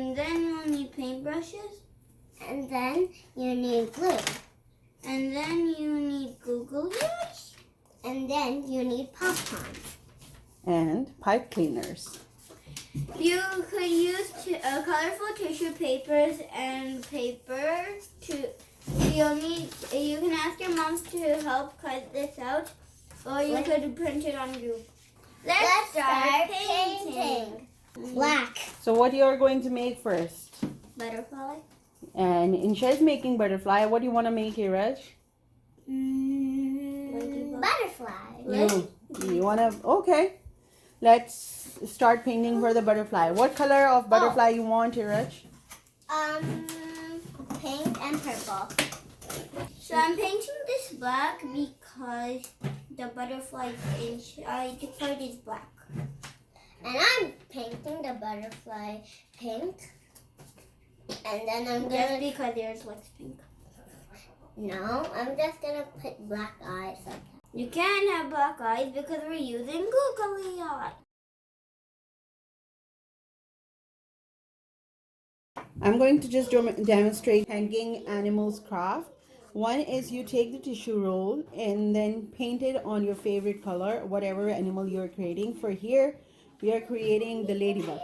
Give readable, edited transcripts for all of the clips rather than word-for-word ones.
And then you'll need paintbrushes. And then you need glue. And then you need googly eyes. And then you need popcorn. And pipe cleaners. You could use colorful tissue papers and paper to. You can ask your moms to help cut this out, or you could print it on Google. Let's start painting. Black. So what you are going to make first? Butterfly. And Insha is making butterfly. What do you want to make here, Raj? Butterfly. You want to? Okay. Let's start painting for the butterfly. What color of butterfly you want here, Raj? Pink and purple. So I'm painting this black because the butterfly inside part is black. And I'm painting the butterfly pink. And then I'm Just gonna. because yours looks pink. No, I'm just gonna put black eyes on it. You can't have black eyes because we're using googly eyes. I'm going to just demonstrate hanging animals craft. One is you take the tissue roll and then paint it on your favorite color, whatever animal you're creating. For here, we are creating the ladybug.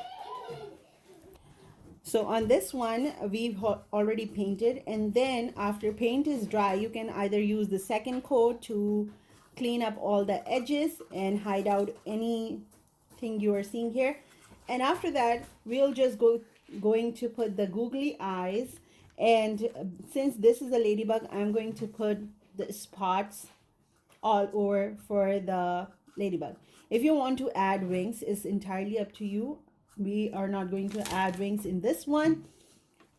So on this one, we've already painted, and then after paint is dry, you can either use the second coat to clean up all the edges and hide out anything you are seeing here. And after that, we'll just going to put the googly eyes. And since this is a ladybug, I'm going to put the spots all over for the ladybug. If you want to add wings, it's entirely up to you. We are not going to add wings in this one.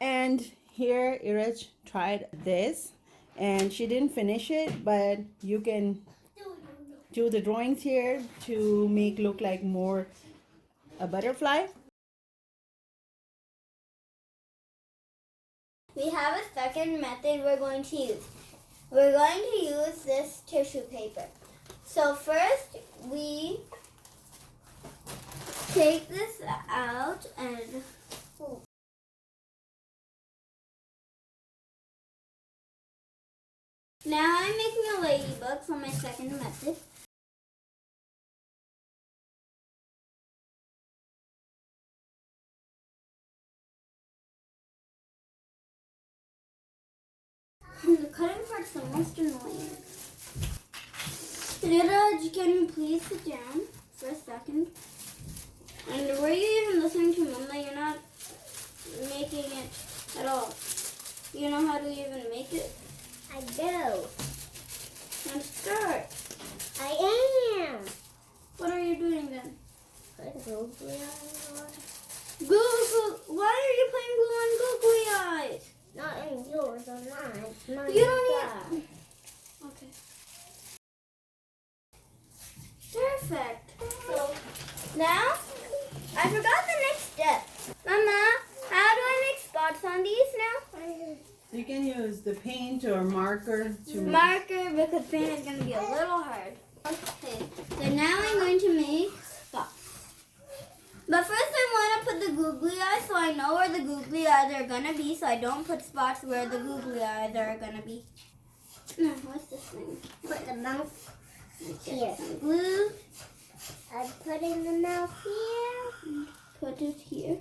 And here Iraj tried this and she didn't finish it, but you can do the drawings here to make look like more a butterfly. We have a second method we're going to use. We're going to use this tissue paper. So first we take this out and now I'm making a ladybug for my second method. The cutting part's the most annoying. Raj, can you please sit down for a second? And were you even listening to Mama? You're not making it at all. You know how to even make it? I do. And start. I am. What are you doing then? Put googly eyes on. Why are you putting glue on googly eyes? Not in yours or mine. Mine. You don't need. Okay. Perfect. So now I forgot the next step. Mama, how do I make spots on these now? You can use the paint or marker to Marker, because paint is going to be a little hard. Okay, so now I'm going to make spots. But first I want to put the googly eyes so I know where the googly eyes are going to be, so I don't put spots where the googly eyes are going to be. No, what's this thing? Put the mouth Here. Some glue. I'm putting the mouth here. Put it here.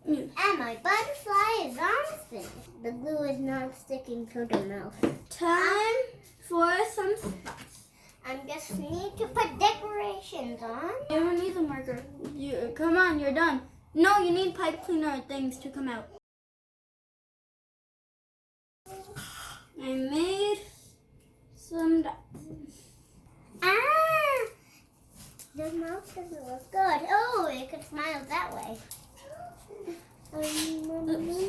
And my butterfly is almost finished. The glue is not sticking to the mouth. Time for some spots. I just need to put decorations on. You don't need the marker. Come on, you're done. No, you need pipe cleaner things to come out. I made some dots. Ah! The mouth doesn't look good. Oh, it could smile that way. Oops,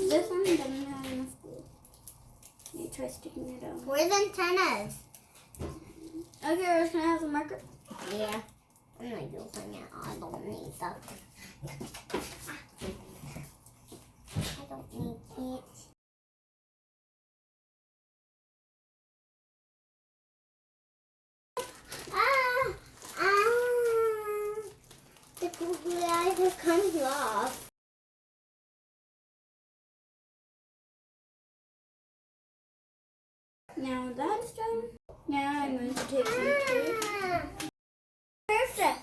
this one doesn't have enough glue. Let me try sticking it out. Where's antennas? Okay, Rose, can I have the marker? Yeah. I'm not using it. I don't need that. I don't need it. The googly eyes paper comes off. Now that's done. Now I'm going to take some tape. Perfect.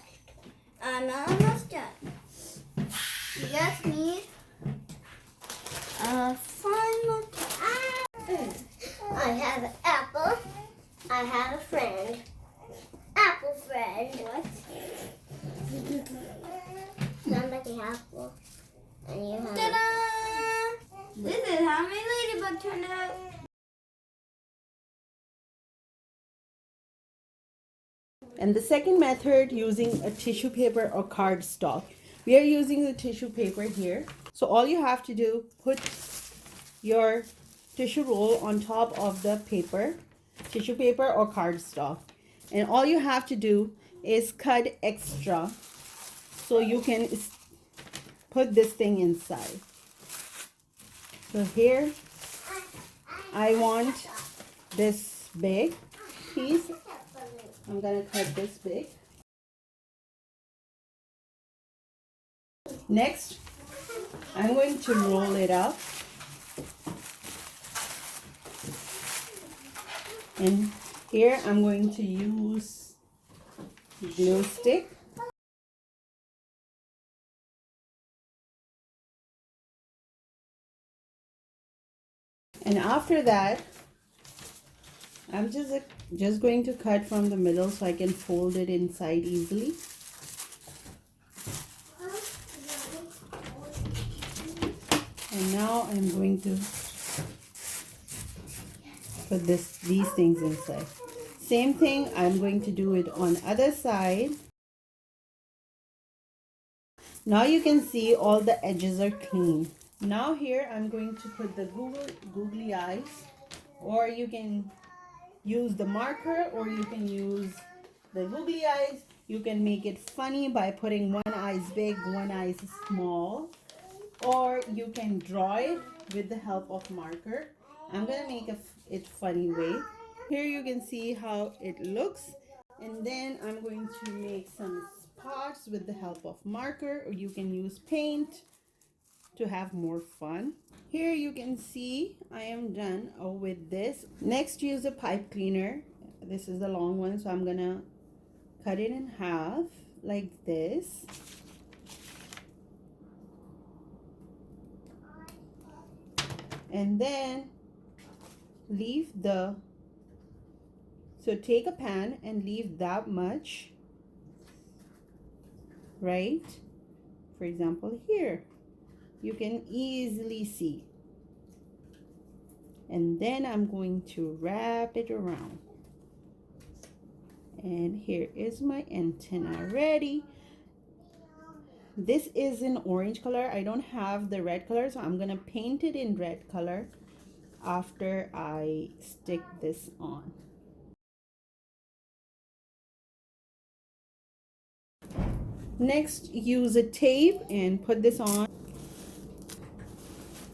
I'm almost done. You just need a final I have an apple. I have a friend. Apple friend. What? Sounds like an apple. And you have. Ta-da! This is how my ladybug turned out. And the second method, using a tissue paper or cardstock. We are using the tissue paper here. So all you have to do, put your tissue roll on top of the paper, tissue paper or cardstock. And all you have to do is cut extra so you can put this thing inside. So here, I want this big piece. I'm gonna cut this big. Next, I'm going to roll it up. And here I'm going to use glue stick. And after that, I'm just going to cut from the middle so I can fold it inside easily. And now I'm going to put these things inside. Same thing, I'm going to do it on other side. Now you can see all the edges are clean. Now here I'm going to put the googly eyes, or you can use the marker, or you can use the googly eyes. You can make it funny by putting one eye big, one eye small, or you can draw it with the help of marker. I'm gonna make it funny way. Here you can see how it looks, and then I'm going to make some spots with the help of marker, or you can use paint to have more fun. Here you can see I am done with this. Next, use a pipe cleaner. This is the long one, so I'm gonna cut it in half like this. And then take a pan and leave that much, right? For example, here you can easily see. And then I'm going to wrap it around. And here is my antenna ready. This is in orange color. I don't have the red color, so I'm gonna paint it in red color after I stick this on. Next, use a tape and put this on.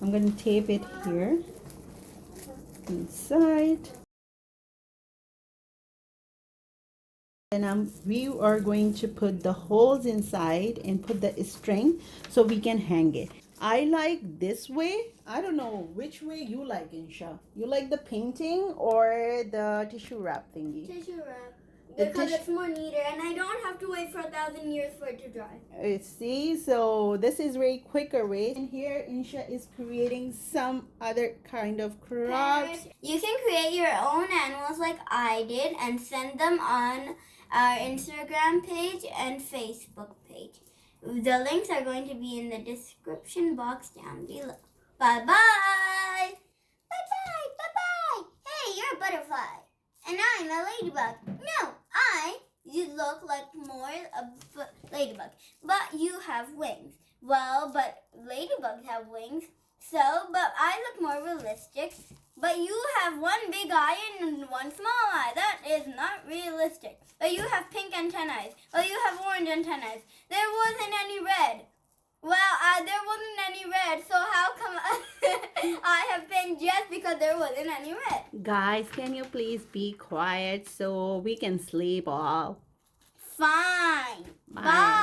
I'm going to tape it here inside. And we are going to put the holes inside and put the string so we can hang it. I like this way. I don't know which way you like, Insha. You like the painting or the tissue wrap thingy? Tissue wrap. Because it's more neater, and I don't have to wait for 1,000 years for it to dry. See, so this is very quicker way. And here Insha is creating some other kind of crafts. You can create your own animals like I did and send them on our Instagram page and Facebook page. The links are going to be in the description box down below. Bye-bye! Bye-bye, bye-bye. Hey, you're a butterfly. And I'm a ladybug. No, you look like more a ladybug, but you have wings. Well, but ladybugs have wings, but I look more realistic. But you have one big eye and one small eye. That is not realistic. But you have pink antennae. Well, you have orange antennae. There wasn't any red. Well, there wasn't any red, so how come I have been just because there wasn't any red? Guys, can you please be quiet so we can sleep all? Fine. Bye. Bye.